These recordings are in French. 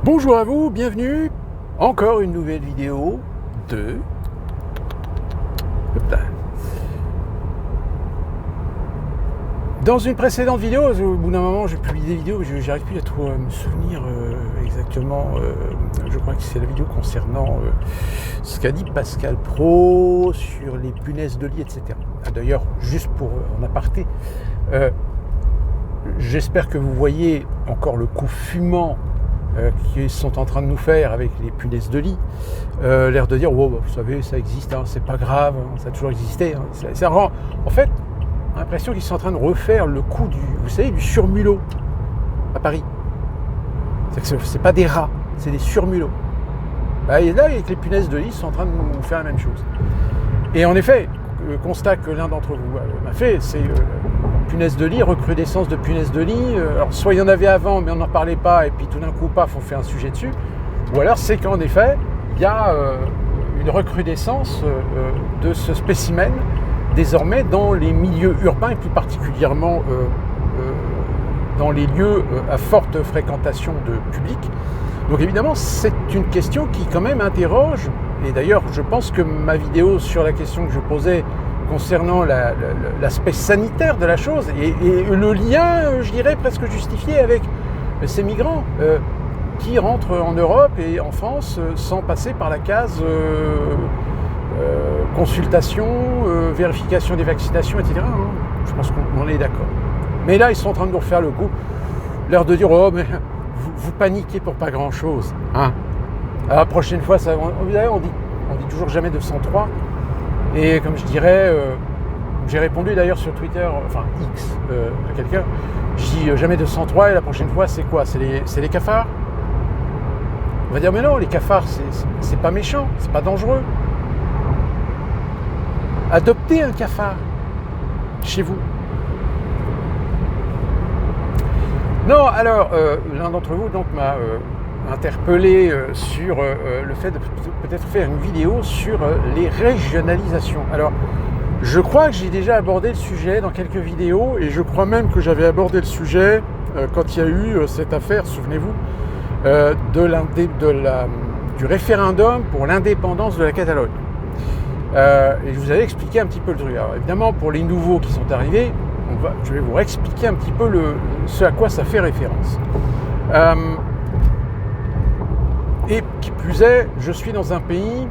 Bonjour à vous, bienvenue, encore une nouvelle vidéo de... Dans une précédente vidéo, au bout d'un moment j'ai publié des vidéos, j'arrive plus à trop me souvenir exactement, je crois que c'est la vidéo concernant ce qu'a dit Pascal Praud sur les punaises de lit, etc. D'ailleurs, juste pour en aparté, j'espère que vous voyez encore le coup fumant qu'ils sont en train de nous faire avec les punaises de lit, l'air de dire, oh, bah, vous savez, ça existe, hein, c'est pas grave, hein, ça a toujours existé. Hein, ça rend, en fait, l'impression qu'ils sont en train de refaire le coup du surmulot à Paris. C'est pas des rats, c'est des surmulots. Bah, et là, avec les punaises de lit, ils sont en train de nous faire la même chose. Et en effet, le constat que l'un d'entre vous m'a fait, c'est punaises de lit, recrudescence de punaises de lit. Alors, soit il y en avait avant, mais on n'en parlait pas, et puis tout d'un coup, paf, on fait un sujet dessus. Ou alors, c'est qu'en effet, il y a une recrudescence de ce spécimen, désormais, dans les milieux urbains, et plus particulièrement dans les lieux à forte fréquentation de public. Donc évidemment, c'est une question qui quand même interroge, et d'ailleurs, je pense que ma vidéo sur la question que je posais concernant l'aspect sanitaire de la chose et le lien, je dirais, presque justifié avec ces migrants qui rentrent en Europe et en France sans passer par la case consultation, vérification des vaccinations, etc. Je pense qu'on est d'accord. Mais là, ils sont en train de nous refaire le coup, l'air de dire, oh, mais vous paniquez pour pas grand-chose. Hein. Alors, la prochaine fois, on dit toujours jamais de 103. Et comme je dirais, j'ai répondu d'ailleurs sur Twitter, enfin X, à quelqu'un, je dis jamais de 103 et la prochaine fois c'est quoi? C'est les cafards? On va dire mais non, les cafards c'est pas méchant, c'est pas dangereux. Adoptez un cafard chez vous. Non, alors, l'un d'entre vous donc m'a interpellé sur le fait de peut-être faire une vidéo sur les régionalisations. Alors, je crois que j'ai déjà abordé le sujet dans quelques vidéos et je crois même que j'avais abordé le sujet quand il y a eu cette affaire, souvenez-vous, du référendum pour l'indépendance de la Catalogne. Et je vous avais expliqué un petit peu le truc. Alors, évidemment, pour les nouveaux qui sont arrivés, je vais vous réexpliquer un petit peu ce à quoi ça fait référence. Et qui plus est, je suis dans un pays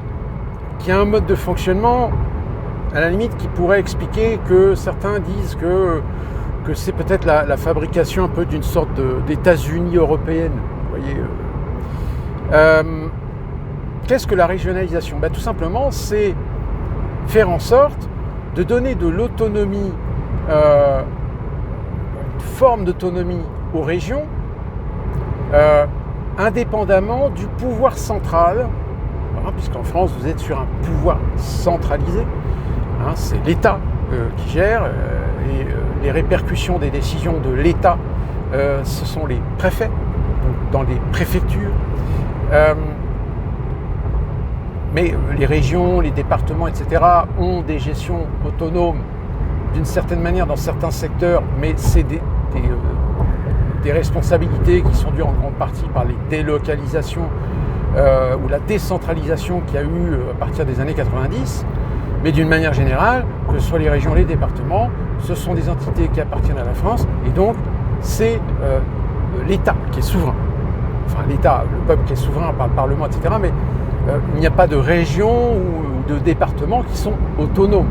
qui a un mode de fonctionnement, à la limite, qui pourrait expliquer que certains disent que c'est peut-être la fabrication un peu d'une sorte d'États-Unis européenne. Vous voyez. Qu'est-ce que la régionalisation? Tout simplement, c'est faire en sorte de donner de l'autonomie, une forme d'autonomie aux régions, indépendamment du pouvoir central, puisqu'en France vous êtes sur un pouvoir centralisé, c'est l'État qui gère, et les répercussions des décisions de l'État, ce sont les préfets, donc dans les préfectures, mais les régions, les départements, etc. ont des gestions autonomes d'une certaine manière dans certains secteurs, mais c'est des responsabilités qui sont dues en grande partie par les délocalisations ou la décentralisation qu'il y a eu à partir des années 90. Mais d'une manière générale, que ce soit les régions, les départements, ce sont des entités qui appartiennent à la France, et donc c'est l'État qui est souverain. Enfin l'État, le peuple qui est souverain par le Parlement, etc. Mais il n'y a pas de régions ou de départements qui sont autonomes.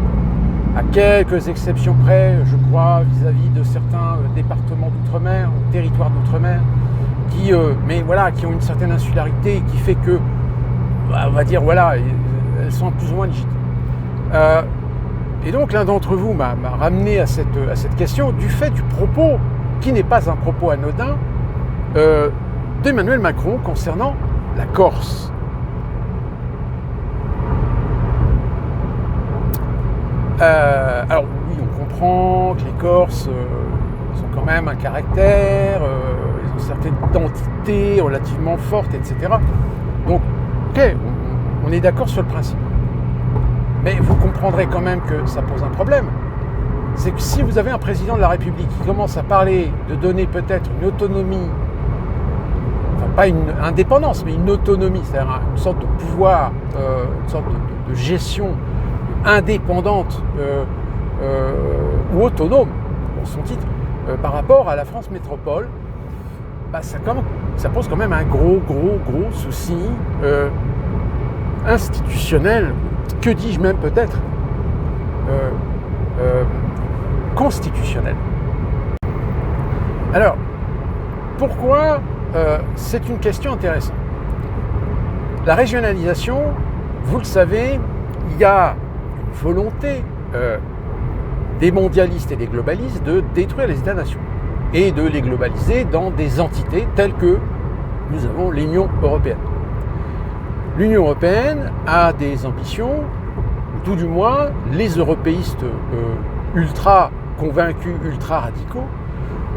À quelques exceptions près, je crois, vis-à-vis de certains départements d'outre-mer, territoires d'outre-mer, qui ont une certaine insularité et qui fait que, on va dire, elles sont plus ou moins légitimes. Et donc, l'un d'entre vous m'a ramené à cette question du fait du propos, qui n'est pas un propos anodin, d'Emmanuel Macron concernant la Corse. Alors oui, on comprend que les Corses, ils ont quand même un caractère, ils ont une certaine identité relativement forte, etc. Donc, ok, on est d'accord sur le principe. Mais vous comprendrez quand même que ça pose un problème. C'est que si vous avez un président de la République qui commence à parler de donner peut-être une autonomie pas une indépendance, mais une autonomie, c'est-à-dire une sorte de pouvoir, une sorte de gestion indépendante ou autonome, pour son titre, par rapport à la France métropole, ça pose quand même un gros souci institutionnel, que dis-je même peut-être, constitutionnel. Alors, pourquoi c'est une question intéressante? La régionalisation, vous le savez, il y a une volonté des mondialistes et des globalistes de détruire les États-nations et de les globaliser dans des entités telles que nous avons l'Union européenne. L'Union européenne a des ambitions, ou tout du moins les européistes ultra convaincus, ultra radicaux,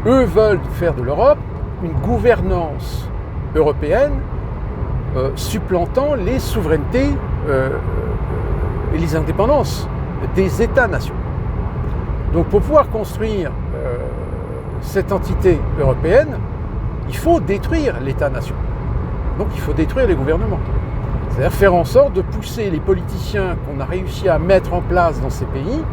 eux veulent faire de l'Europe une gouvernance européenne supplantant les souverainetés et les indépendances des États-nations. Donc pour pouvoir construire cette entité européenne, il faut détruire l'État-nation. Donc il faut détruire les gouvernements. C'est-à-dire faire en sorte de pousser les politiciens qu'on a réussi à mettre en place dans ces pays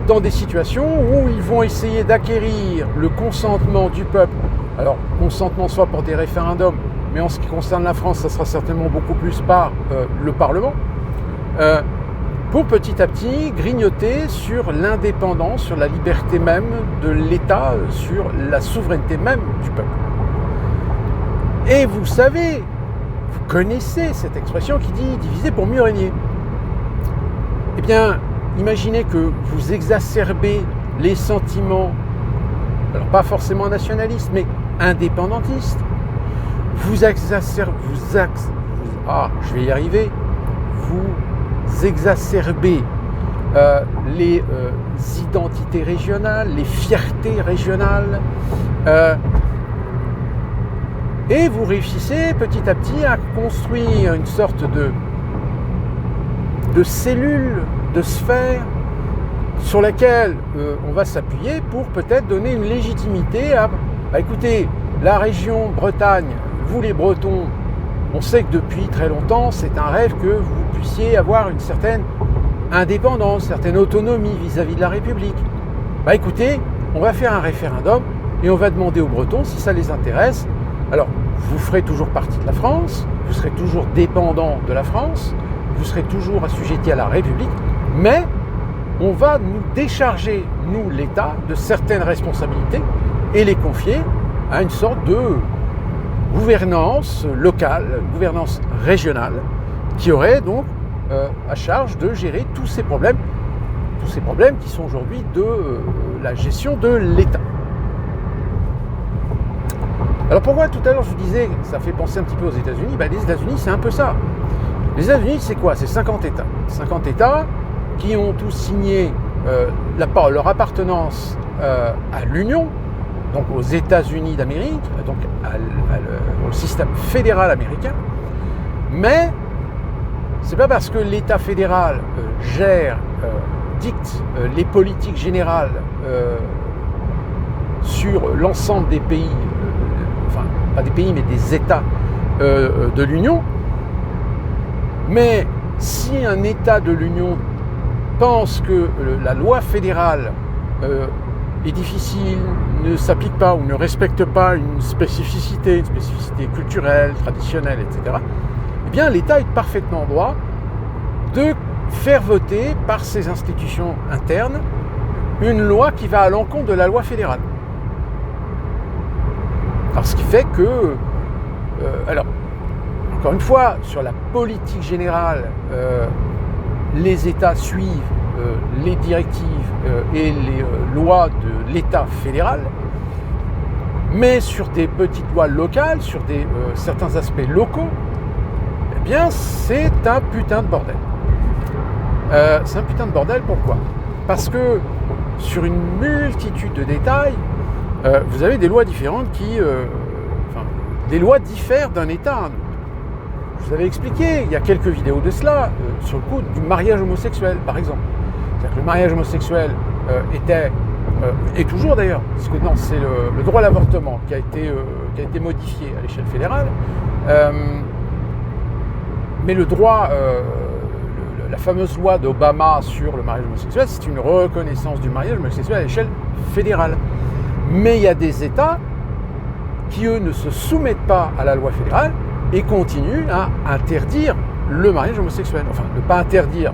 dans des situations où ils vont essayer d'acquérir le consentement du peuple. Alors, consentement soit pour des référendums, mais en ce qui concerne la France, ça sera certainement beaucoup plus par le Parlement, pour petit à petit grignoter sur l'indépendance, sur la liberté même de l'État, sur la souveraineté même du peuple. Et vous savez, vous connaissez cette expression qui dit « diviser pour mieux régner ». Eh bien, imaginez que vous exacerbez les sentiments, alors pas forcément nationalistes, mais indépendantistes. Vous exacerbez, les identités régionales, les fiertés régionales, et vous réussissez petit à petit à construire une sorte de cellule, de sphère sur laquelle on va s'appuyer pour peut-être donner une légitimité à écoutez, la région Bretagne, vous les Bretons, on sait que depuis très longtemps, c'est un rêve que vous puissiez avoir une certaine indépendance, une certaine autonomie vis-à-vis de la République. Écoutez, on va faire un référendum et on va demander aux Bretons si ça les intéresse. Alors, vous ferez toujours partie de la France, vous serez toujours dépendant de la France, vous serez toujours assujetti à la République, mais on va nous décharger, nous, l'État, de certaines responsabilités et les confier à une sorte de gouvernance locale, gouvernance régionale, qui aurait donc à charge de gérer tous ces problèmes qui sont aujourd'hui de la gestion de l'État. Alors pourquoi tout à l'heure je vous disais, ça fait penser un petit peu aux États-Unis, les États-Unis c'est un peu ça. Les États-Unis c'est quoi? C'est 50 États. 50 États qui ont tous signé leur appartenance à l'Union, donc aux États-Unis d'Amérique, donc au système fédéral américain, mais c'est pas parce que l'État fédéral dicte les politiques générales sur l'ensemble des pays, pas des pays mais des États de l'Union, mais si un État de l'Union pense que la loi fédérale est difficile, ne s'applique pas ou ne respecte pas une spécificité culturelle, traditionnelle, etc., eh bien l'État est parfaitement en droit de faire voter par ses institutions internes une loi qui va à l'encontre de la loi fédérale. Alors ce qui fait que, alors, encore une fois, sur la politique générale, les États suivent les directives et les lois de l'État fédéral, mais sur des petites lois locales, sur certains aspects locaux, eh bien c'est un putain de bordel. C'est un putain de bordel, pourquoi? Parce que sur une multitude de détails, vous avez des lois différentes des lois diffèrent d'un État à un autre. Je vous avais expliqué il y a quelques vidéos de cela, sur le coup du mariage homosexuel, par exemple. C'est-à-dire que le mariage homosexuel et toujours d'ailleurs, parce que non, c'est le droit à l'avortement qui a été qui a été modifié à l'échelle fédérale. Mais le droit, la fameuse loi d'Obama sur le mariage homosexuel, c'est une reconnaissance du mariage homosexuel à l'échelle fédérale. Mais il y a des États qui, eux, ne se soumettent pas à la loi fédérale et continuent à interdire le mariage homosexuel. Enfin, ne pas interdire,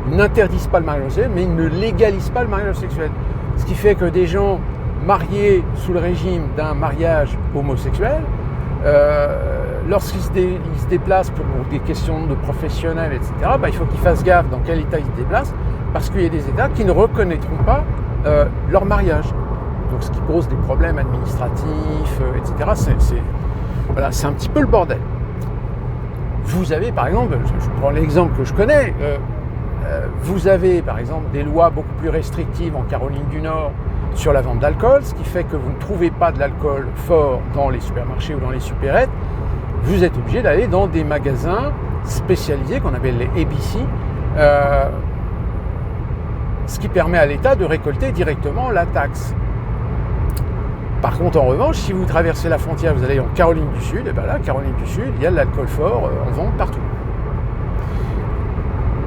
ils n'interdisent pas le mariage homosexuel, mais ils ne légalisent pas le mariage homosexuel. Ce qui fait que des gens mariés sous le régime d'un mariage homosexuel, lorsqu'ils se déplacent pour des questions de professionnels, etc., il faut qu'ils fassent gaffe dans quel état ils se déplacent, parce qu'il y a des États qui ne reconnaîtront pas leur mariage. Donc ce qui pose des problèmes administratifs, etc. C'est un petit peu le bordel. Vous avez par exemple, je prends l'exemple que je connais, vous avez par exemple des lois beaucoup plus restrictives en Caroline du Nord sur la vente d'alcool, ce qui fait que vous ne trouvez pas de l'alcool fort dans les supermarchés ou dans les supérettes. Vous êtes obligé d'aller dans des magasins spécialisés qu'on appelle les ABC, ce qui permet à l'État de récolter directement la taxe. Par contre, en revanche, si vous traversez la frontière, vous allez en Caroline du Sud, et bien là, Caroline du Sud, il y a de l'alcool fort en vente partout.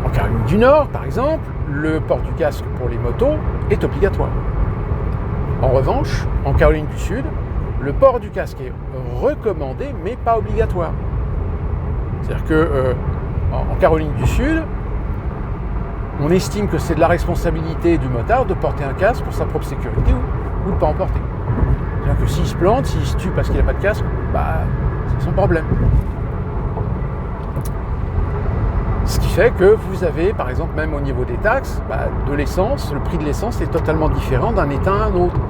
En Caroline du Nord, par exemple, le port du casque pour les motos est obligatoire. En revanche, en Caroline du Sud, le port du casque est recommandé, mais pas obligatoire. C'est-à-dire que en Caroline du Sud, on estime que c'est de la responsabilité du motard de porter un casque pour sa propre sécurité ou de ne pas en porter. C'est-à-dire que s'il se plante, s'il se tue parce qu'il n'a pas de casque, c'est son problème. Ce qui fait que vous avez, par exemple, même au niveau des taxes, de l'essence, le prix de l'essence est totalement différent d'un État à un autre.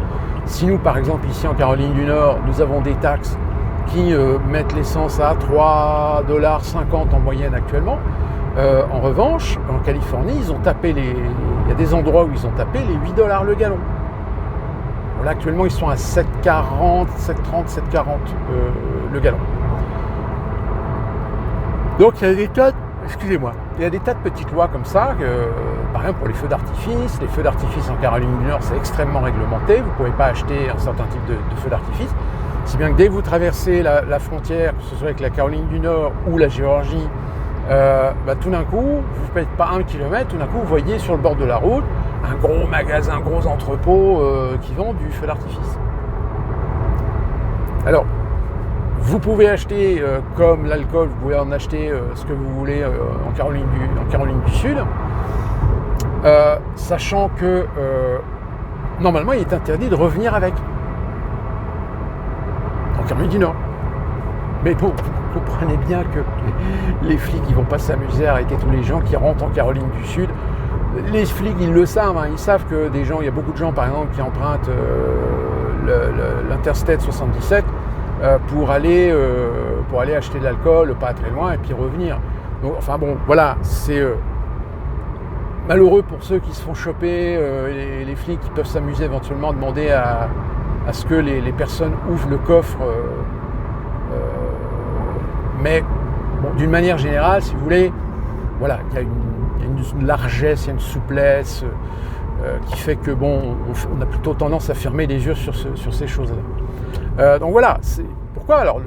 Si nous, par exemple, ici en Caroline du Nord, nous avons des taxes qui mettent l'essence à 3,50$ en moyenne actuellement, en revanche, en Californie, il y a des endroits où ils ont tapé les 8$ le gallon. Là, actuellement, ils sont à 7,40, 7,30, 7,40 le gallon. Donc, il y a des tas de petites lois comme ça, par exemple pour les feux d'artifice. Les feux d'artifice en Caroline du Nord, c'est extrêmement réglementé. Vous ne pouvez pas acheter un certain type de feux d'artifice. Si bien que dès que vous traversez la frontière, que ce soit avec la Caroline du Nord ou la Géorgie, tout d'un coup, vous ne faites pas 1 kilomètre, tout d'un coup, vous voyez sur le bord de la route un gros magasin, un gros entrepôt qui vend du feu d'artifice. Alors, vous pouvez acheter, comme l'alcool, vous pouvez en acheter ce que vous voulez en Caroline du Sud, sachant que normalement, il est interdit de revenir avec. En Caroline du Nord. Mais bon, vous comprenez bien que les flics, ils ne vont pas s'amuser à arrêter tous les gens qui rentrent en Caroline du Sud. Les flics, ils le savent, ils savent que il y a beaucoup de gens, par exemple, qui empruntent l'Interstate 77 pour aller acheter de l'alcool, pas très loin, et puis revenir. Donc, voilà, c'est malheureux pour ceux qui se font choper, les flics qui peuvent s'amuser éventuellement à demander à ce que les personnes ouvrent le coffre. Mais d'une manière générale, si vous voulez, voilà, il y a une largesse, il y a une souplesse qui fait que on a plutôt tendance à fermer les yeux sur ces choses-là. Donc voilà, c'est pourquoi alors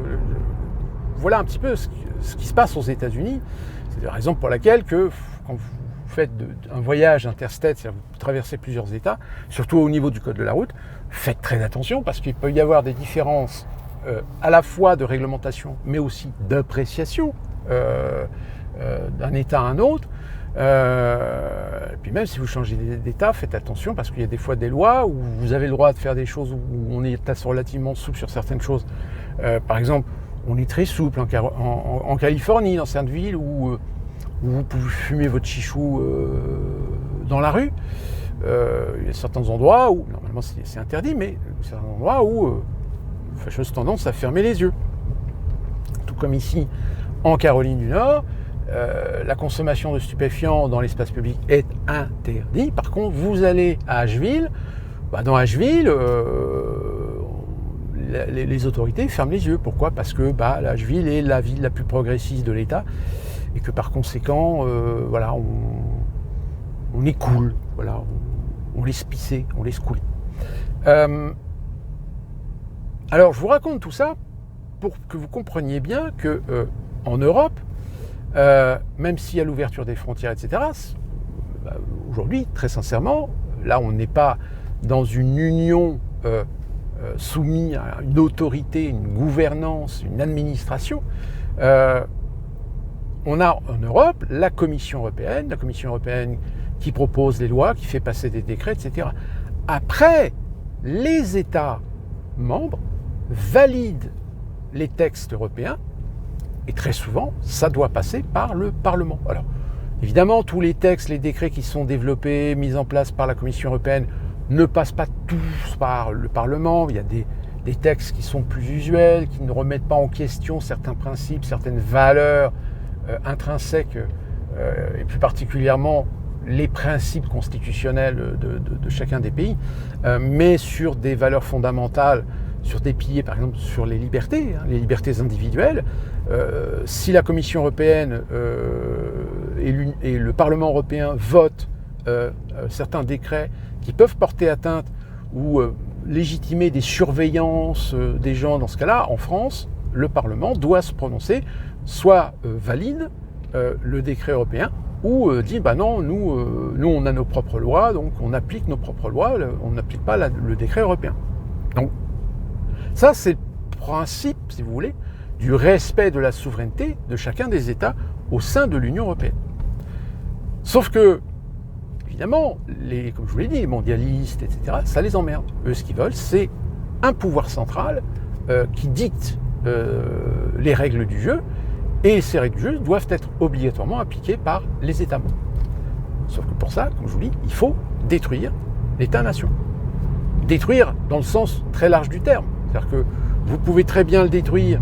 voilà un petit peu ce qui se passe aux États-Unis. C'est la raison pour laquelle quand vous faites un voyage interstate, c'est-à-dire vous traversez plusieurs États, surtout au niveau du code de la route, faites très attention parce qu'il peut y avoir des différences à la fois de réglementation, mais aussi d'appréciation d'un État à un autre. Et puis même si vous changez d'État, faites attention parce qu'il y a des fois des lois où vous avez le droit de faire des choses où on est relativement souple sur certaines choses. Par exemple, on est très souple en Californie, dans certaines villes où vous pouvez fumer votre chichou dans la rue. Il y a certains endroits où, normalement c'est interdit, mais certains endroits où fâcheuse tendance à fermer les yeux. Tout comme ici, en Caroline du Nord, la consommation de stupéfiants dans l'espace public est interdite. Par contre, vous allez à Asheville, dans Asheville, les autorités ferment les yeux. Pourquoi ? Parce que Asheville est la ville la plus progressiste de l'État et que par conséquent, on est cool, on laisse pisser, on laisse couler. Alors, je vous raconte tout ça pour que vous compreniez bien que en Europe, même s'il y a l'ouverture des frontières, etc., aujourd'hui, très sincèrement, là, on n'est pas dans une union soumise à une autorité, une gouvernance, une administration. On a en Europe la Commission européenne qui propose les lois, qui fait passer des décrets, etc. Après, les États membres valident les textes européens et très souvent, ça doit passer par le Parlement. Alors, évidemment, tous les textes, les décrets qui sont développés, mis en place par la Commission européenne ne passent pas tous par le Parlement. Il y a des textes qui sont plus usuels, qui ne remettent pas en question certains principes, certaines valeurs intrinsèques, et plus particulièrement les principes constitutionnels de chacun des pays, mais sur des valeurs fondamentales, sur des piliers, par exemple, sur les libertés individuelles. Si la Commission européenne et le Parlement européen votent certains décrets qui peuvent porter atteinte ou légitimer des surveillances des gens, dans ce cas-là, en France, le Parlement doit se prononcer, soit valide le décret européen, ou dit bah non, nous on a nos propres lois, donc on applique nos propres lois, on n'applique pas le décret européen. Donc ça, c'est le principe, si vous voulez, du respect de la souveraineté de chacun des États au sein de l'Union européenne. Sauf que, évidemment, comme je vous l'ai dit, les mondialistes, etc., ça les emmerde. Eux, ce qu'ils veulent, c'est un pouvoir central qui dicte les règles du jeu, et ces règles du jeu doivent être obligatoirement appliquées par les États membres. Sauf que pour ça, comme je vous dis, il faut détruire l'État-nation. Détruire dans le sens très large du terme. C'est-à-dire que vous pouvez très bien le détruire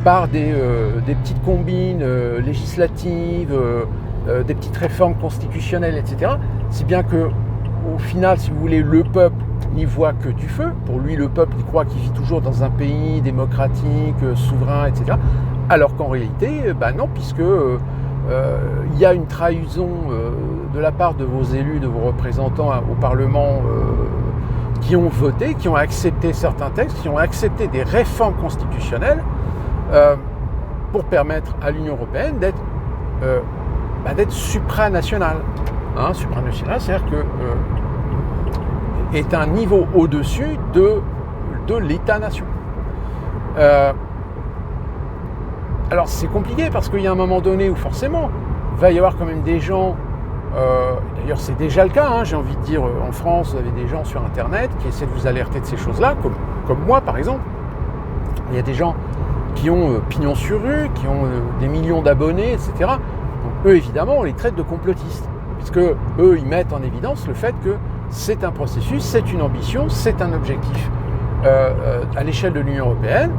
par des petites combines législatives, des petites réformes constitutionnelles, etc. Si bien que, au final, si vous voulez, le peuple n'y voit que du feu. Pour lui, le peuple, il croit qu'il vit toujours dans un pays démocratique, souverain, etc. Alors qu'en réalité, non, puisque il y a une trahison de la part de vos élus, de vos représentants au Parlement, qui ont voté, qui ont accepté certains textes, qui ont accepté des réformes constitutionnelles pour permettre à l'Union européenne d'être supranationale. Supranationale, c'est-à-dire que est un niveau au-dessus de l'État-nation. Alors c'est compliqué parce qu'il y a un moment donné où forcément il va y avoir quand même des gens, d'ailleurs c'est déjà le cas, j'ai envie de dire, en France, vous avez des gens sur Internet qui essaient de vous alerter de ces choses-là, comme moi par exemple. Il y a des gens qui ont pignon sur rue, qui ont des millions d'abonnés, etc. Donc eux évidemment on les traite de complotistes, puisque eux ils mettent en évidence le fait que c'est un processus, c'est une ambition, c'est un objectif à l'échelle de l'Union européenne,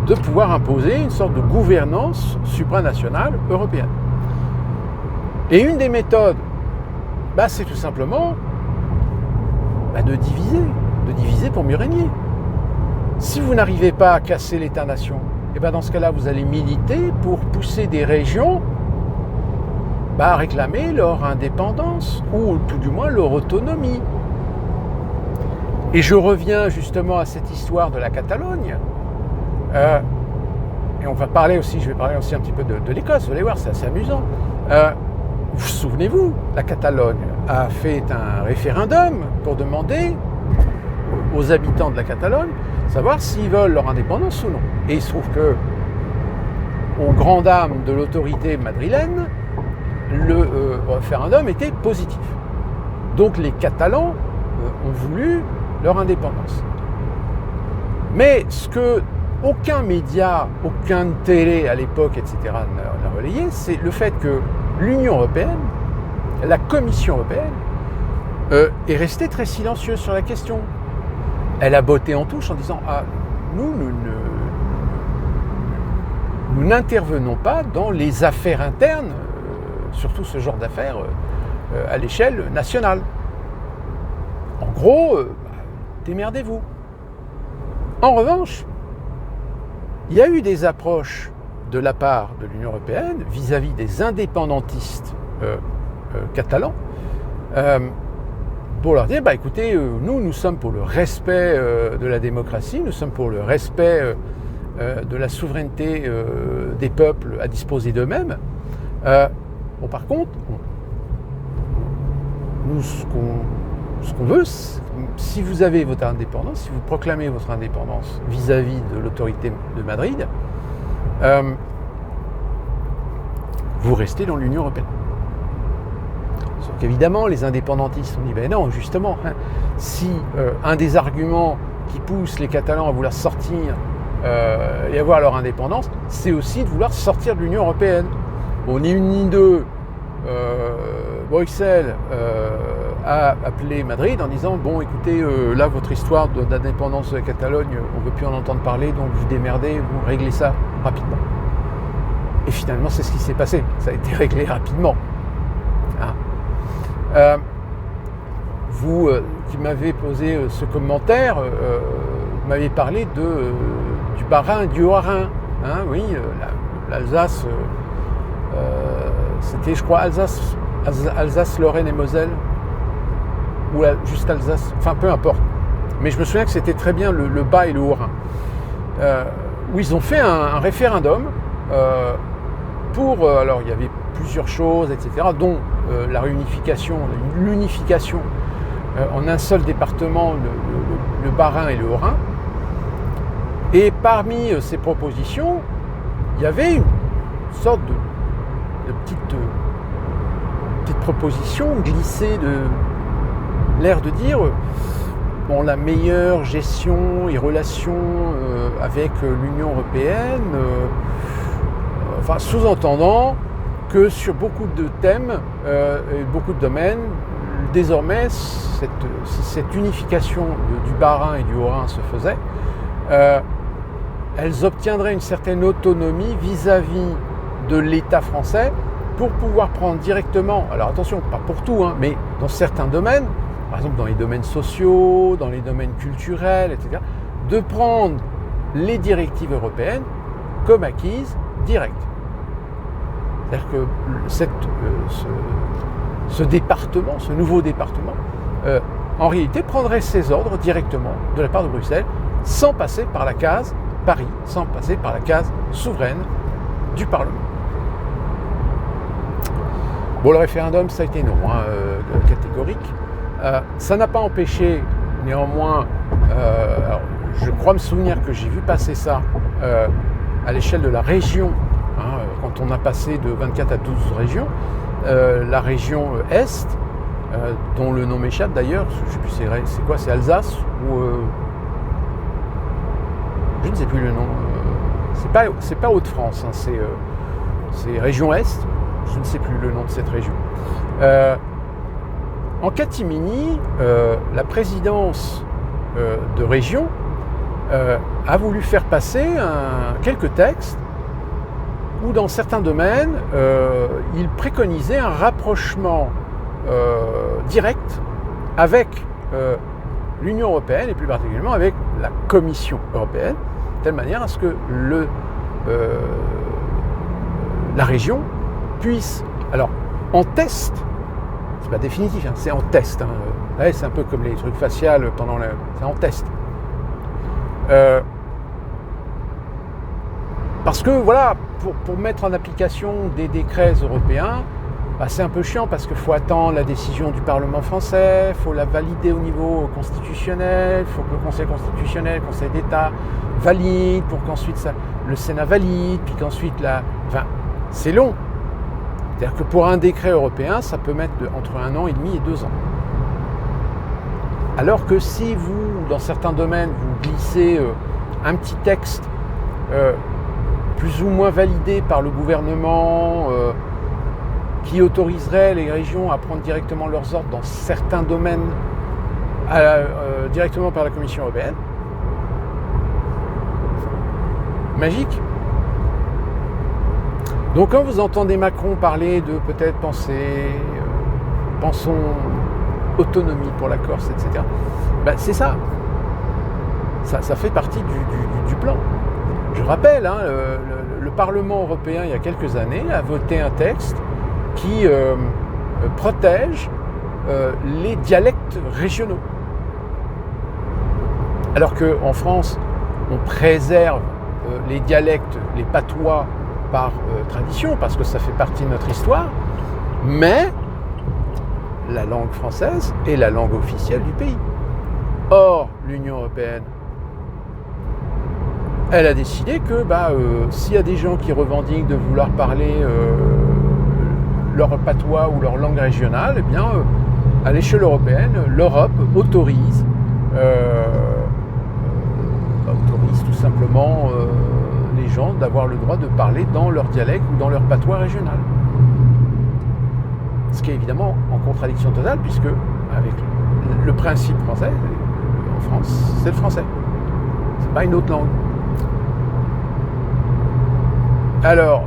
de pouvoir imposer une sorte de gouvernance supranationale européenne. Et une des méthodes, c'est tout simplement de diviser pour mieux régner. Si vous n'arrivez pas à casser l'État-nation, dans ce cas-là, vous allez militer pour pousser des régions à réclamer leur indépendance, ou tout du moins leur autonomie. Et je reviens justement à cette histoire de la Catalogne. Et je vais parler aussi un petit peu de l'Écosse, vous allez voir, c'est assez amusant. Vous souvenez-vous, la Catalogne a fait un référendum pour demander aux habitants de la Catalogne savoir s'ils veulent leur indépendance ou non. Et il se trouve que, aux grandes dames de l'autorité madrilène, le référendum était positif. Donc les Catalans ont voulu leur indépendance. Mais ce que aucun média, aucun télé à l'époque, etc. n'a relayé, c'est le fait que l'Union européenne, la Commission européenne, est restée très silencieuse sur la question. Elle a botté en touche en disant nous n'intervenons pas dans les affaires internes, surtout ce genre d'affaires à l'échelle nationale. En gros, démerdez-vous. En revanche, il y a eu des approches de la part de l'Union européenne vis-à-vis des indépendantistes catalans pour leur dire, écoutez, nous sommes pour le respect de la démocratie, nous sommes pour le respect de la souveraineté des peuples à disposer d'eux-mêmes. Bon, par contre, nous, ce qu'on veut, si vous avez votre indépendance, si vous proclamez votre indépendance vis-à-vis de l'autorité de Madrid, vous restez dans l'Union européenne. Sauf qu'évidemment, les indépendantistes ont dit, ben non, justement, si un des arguments qui pousse les Catalans à vouloir sortir et avoir leur indépendance, c'est aussi de vouloir sortir de l'Union européenne. Bon, ni une ni deux, Bruxelles a appelé Madrid en disant, bon, écoutez, là, votre histoire d'indépendance de la Catalogne, on ne veut plus en entendre parler, donc vous démerdez, vous réglez ça rapidement. Et finalement, c'est ce qui s'est passé. Ça a été réglé rapidement. Hein. Vous qui m'avez posé ce commentaire, vous m'avez parlé du Bas-Rhin et du Haut-Rhin. Hein, oui, l'Alsace, c'était, je crois, Alsace, Lorraine et Moselle, ou juste Alsace, enfin peu importe. Mais je me souviens que c'était très bien le Bas et le Haut-Rhin, où ils ont fait un référendum pour, alors il y avait plusieurs choses, etc., dont la réunification, l'unification en un seul département, le Bas-Rhin et le Haut-Rhin. Et parmi ces propositions, il y avait une sorte de petite proposition glissée de l'air de dire bon, la meilleure gestion et relation avec l'Union européenne, enfin sous-entendant que sur beaucoup de thèmes et beaucoup de domaines, désormais, si cette unification du Bas-Rhin et du Haut-Rhin se faisait, elles obtiendraient une certaine autonomie vis-à-vis de l'État français pour pouvoir prendre directement, alors attention, pas pour tout, hein, mais dans certains domaines, par exemple dans les domaines sociaux, dans les domaines culturels, etc., de prendre les directives européennes comme acquises directes. C'est-à-dire que ce département, ce nouveau département, en réalité prendrait ses ordres directement de la part de Bruxelles, sans passer par la case Paris, sans passer par la case souveraine du Parlement. Bon, le référendum, ça a été non, catégorique. Ça n'a pas empêché, néanmoins, alors, je crois me souvenir que j'ai vu passer ça à l'échelle de la région, hein, quand on a passé de 24 à 12 régions, la région Est, dont le nom m'échappe d'ailleurs, je ne sais plus c'est quoi, c'est Alsace ou je ne sais plus le nom, c'est pas Hauts-de-France, hein, c'est région Est, je ne sais plus le nom de cette région. En catimini, la présidence de région a voulu faire passer quelques textes où dans certains domaines, il préconisait un rapprochement direct avec l'Union européenne et plus particulièrement avec la Commission européenne, de telle manière à ce que la région puisse, alors en test, c'est pas définitif, hein, c'est en test, hein, ouais, c'est un peu comme les trucs faciales c'est en test. Parce que voilà, pour mettre en application des décrets européens, bah, c'est un peu chiant parce qu'il faut attendre la décision du Parlement français, il faut la valider au niveau constitutionnel, il faut que le Conseil constitutionnel, le Conseil d'État valide pour qu'ensuite le Sénat valide, puis qu'ensuite enfin, c'est long. C'est-à-dire que pour un décret européen, ça peut mettre entre 1 an et demi et 2 ans. Alors que si vous, dans certains domaines, vous glissez un petit texte plus ou moins validé par le gouvernement, qui autoriserait les régions à prendre directement leurs ordres dans certains domaines directement par la Commission européenne, magique. Donc quand vous entendez Macron parler de peut-être pensons autonomie pour la Corse, etc., ben c'est ça. Ça fait partie du plan. Je rappelle, hein, le Parlement européen, il y a quelques années, a voté un texte qui protège les dialectes régionaux. Alors qu'en France, on préserve les dialectes, les patois par tradition, parce que ça fait partie de notre histoire, mais la langue française est la langue officielle du pays. Or, l'Union européenne, elle a décidé que s'il y a des gens qui revendiquent de vouloir parler leur patois ou leur langue régionale, eh bien, à l'échelle européenne, l'Europe autorise tout simplement les gens d'avoir le droit de parler dans leur dialecte ou dans leur patois régional. Ce qui est évidemment en contradiction totale, puisque avec le principe français, en France, c'est le français. C'est pas une autre langue. Alors,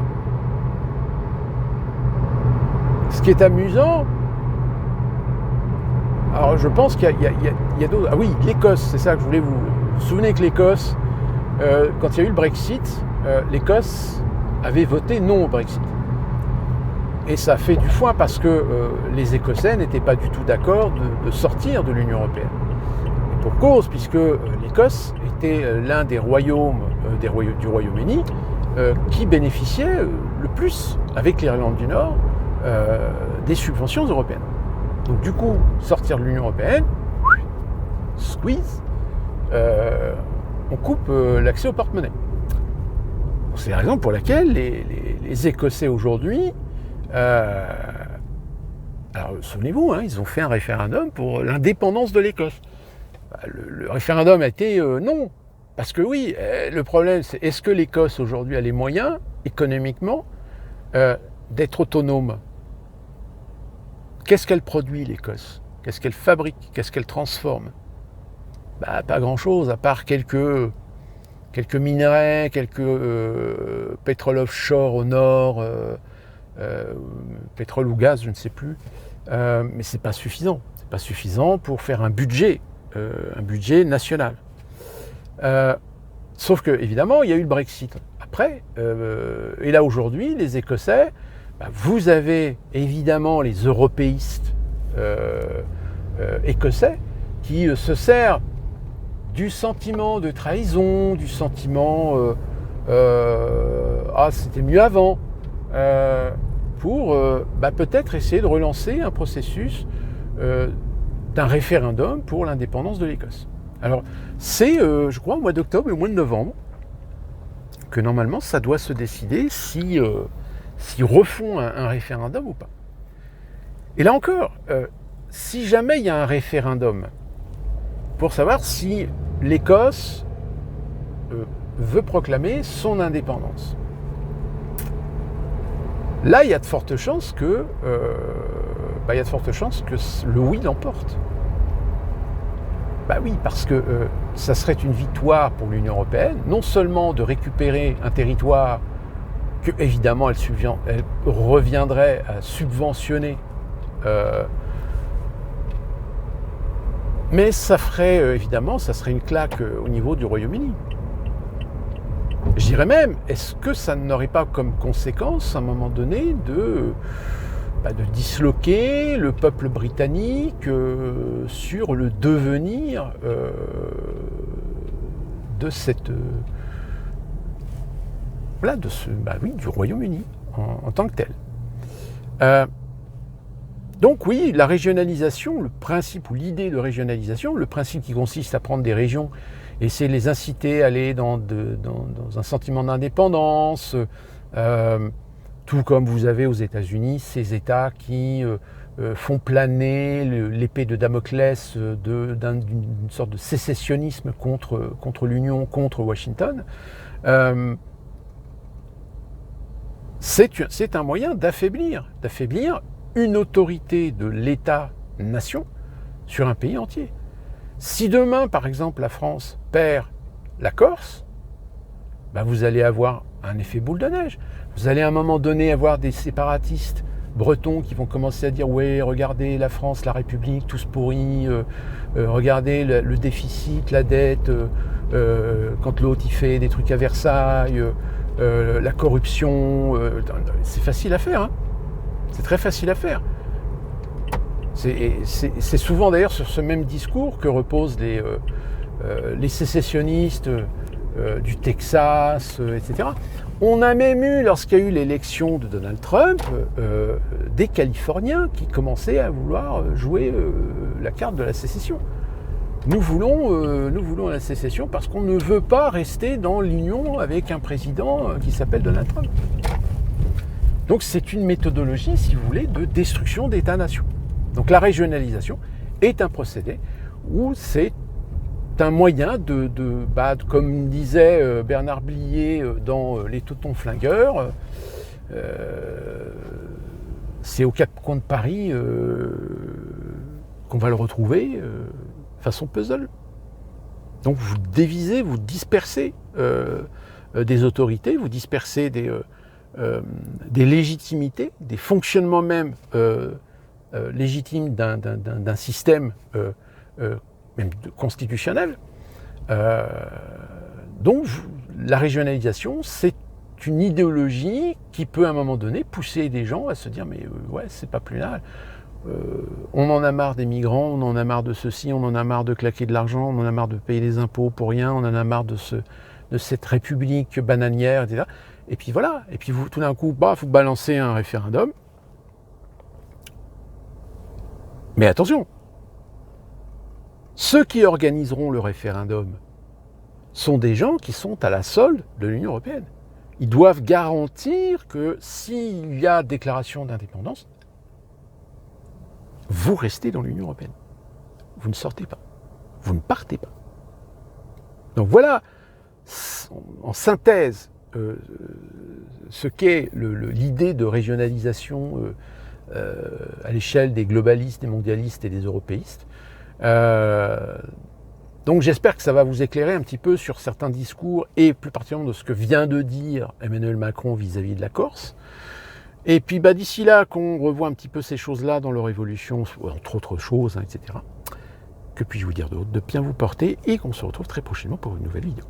ce qui est amusant, alors je pense qu'il y a d'autres... Ah oui, l'Écosse, c'est ça que je voulais vous... Vous vous souvenez que l'Écosse, quand il y a eu le Brexit, l'Écosse avait voté non au Brexit. Et ça a fait du foin parce que les Écossais n'étaient pas du tout d'accord de sortir de l'Union européenne. Et pour cause, puisque l'Écosse était l'un des royaumes du Royaume-Uni qui bénéficiait le plus, avec l'Irlande du Nord, des subventions européennes. Donc du coup, sortir de l'Union européenne, squeeze, on coupe l'accès au porte-monnaie. C'est la raison pour laquelle les Écossais aujourd'hui, alors souvenez-vous, ils ont fait un référendum pour l'indépendance de l'Écosse. Le référendum a été non. Parce que oui, le problème c'est, est-ce que l'Écosse aujourd'hui a les moyens, économiquement, d'être autonome? Qu'est-ce qu'elle produit, l'Écosse? Qu'est-ce qu'elle fabrique? Qu'est-ce qu'elle transforme? Pas grand-chose, à part quelques minerais, quelques pétrole offshore au nord, pétrole ou gaz, je ne sais plus. Mais c'est pas suffisant. C'est pas suffisant pour faire un budget national. Sauf que, évidemment, il y a eu le Brexit. Après, et là aujourd'hui, les Écossais, vous avez évidemment les européistes écossais qui se servent du sentiment de trahison, du sentiment c'était mieux avant, pour peut-être essayer de relancer un processus d'un référendum pour l'indépendance de l'Écosse. Alors, c'est, je crois, au mois d'octobre et au mois de novembre que normalement ça doit se décider s'ils refont un référendum ou pas. Et là encore, si jamais il y a un référendum pour savoir si l'Écosse veut proclamer son indépendance, là il y a de fortes chances que le oui l'emporte. Oui, parce que ça serait une victoire pour l'Union européenne, non seulement de récupérer un territoire que, évidemment, elle reviendrait à subventionner, mais ça ferait, évidemment, ça serait une claque au niveau du Royaume-Uni. Je dirais même, est-ce que ça n'aurait pas comme conséquence, à un moment donné, de disloquer le peuple britannique sur le devenir de cette du Royaume-Uni en tant que tel. Donc oui, la régionalisation, le principe ou l'idée de régionalisation, le principe qui consiste à prendre des régions et essayer de les inciter à aller dans un sentiment d'indépendance, tout comme vous avez aux États-Unis ces États qui font planer l'épée de Damoclès d'une sorte de sécessionnisme contre l'Union, contre Washington. C'est un moyen d'affaiblir une autorité de l'État-nation sur un pays entier. Si demain, par exemple, la France perd la Corse, vous allez avoir un effet boule de neige. Vous allez à un moment donné avoir des séparatistes bretons qui vont commencer à dire « Ouais, regardez la France, la République, tout se pourrit, regardez le déficit, la dette, quand l'autre il fait des trucs à Versailles, la corruption, c'est facile à faire, hein. C'est très facile à faire. C'est souvent d'ailleurs sur ce même discours que reposent les sécessionnistes du Texas, etc. On a même eu, lorsqu'il y a eu l'élection de Donald Trump, des Californiens qui commençaient à vouloir jouer la carte de la sécession. Nous voulons la sécession parce qu'on ne veut pas rester dans l'union avec un président qui s'appelle Donald Trump. Donc c'est une méthodologie, si vous voulez, de destruction d'État-nation. Donc la régionalisation est un procédé où c'est un moyen comme disait Bernard Blier dans Les Tontons Flingueurs, c'est aux quatre coins de Paris qu'on va le retrouver façon puzzle. Donc vous divisez, vous dispersez des autorités, vous dispersez des légitimités, des fonctionnements même légitimes d'un système même constitutionnel. Donc la régionalisation, c'est une idéologie qui peut à un moment donné pousser des gens à se dire mais ouais, c'est pas plus mal. On en a marre des migrants, on en a marre de ceci, on en a marre de claquer de l'argent, on en a marre de payer des impôts pour rien, on en a marre de cette république bananière, etc. Et puis voilà, et puis tout d'un coup, vous balancez un référendum. Mais attention, ceux qui organiseront le référendum sont des gens qui sont à la solde de l'Union européenne. Ils doivent garantir que s'il y a déclaration d'indépendance, vous restez dans l'Union européenne. Vous ne sortez pas. Vous ne partez pas. Donc voilà, en synthèse, ce qu'est l'idée de régionalisation à l'échelle des globalistes, des mondialistes et des européistes. Donc j'espère que ça va vous éclairer un petit peu sur certains discours et plus particulièrement de ce que vient de dire Emmanuel Macron vis-à-vis de la Corse. Et puis d'ici là, qu'on revoit un petit peu ces choses-là dans leur évolution, entre autres choses, etc. Que puis-je vous dire d'autre? De bien vous porter et qu'on se retrouve très prochainement pour une nouvelle vidéo.